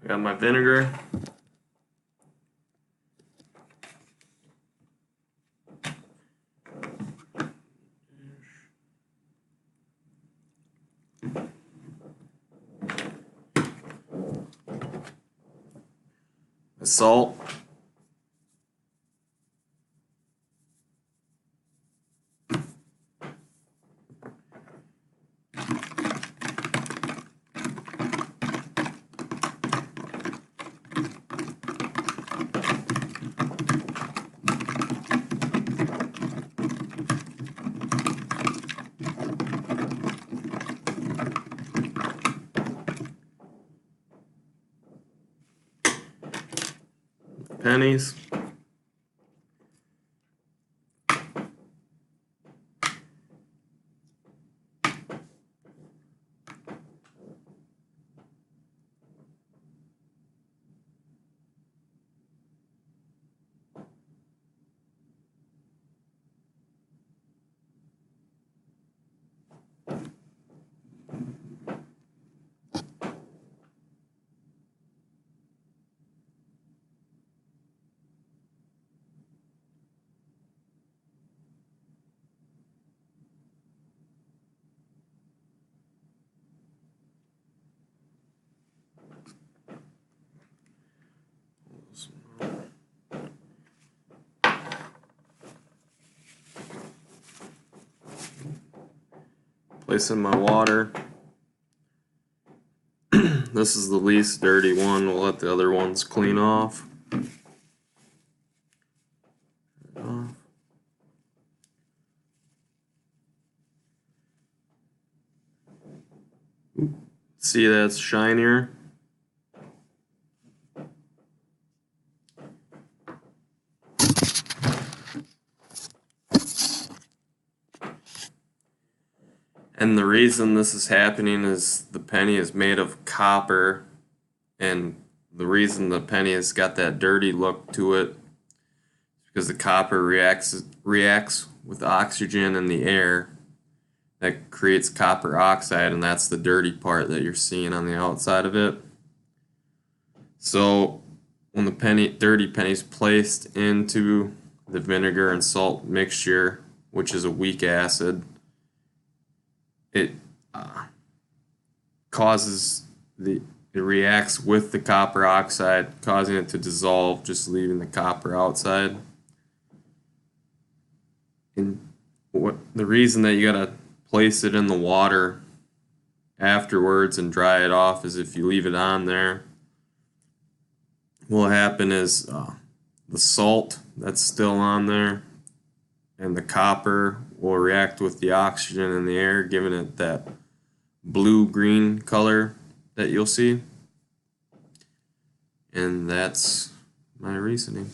Got my vinegar. The salt. Pennies. Place in my water. This is the least dirty one. We'll let the other ones clean off. See, that's shinier. And the reason this is happening is the penny is made of copper, and the reason the penny has got that dirty look to it is because the copper reacts with oxygen in the air. That creates copper oxide, and that's the dirty part that you're seeing on the outside of it. So when the dirty penny is placed into the vinegar and salt mixture, which is a weak acid, it reacts with the copper oxide, causing it to dissolve, just leaving the copper outside. And the reason that you gotta place it in the water afterwards and dry it off is if you leave it on there, what will happen is the salt that's still on there and the copper will react with the oxygen in the air, giving it that blue-green color that you'll see. And that's my reasoning.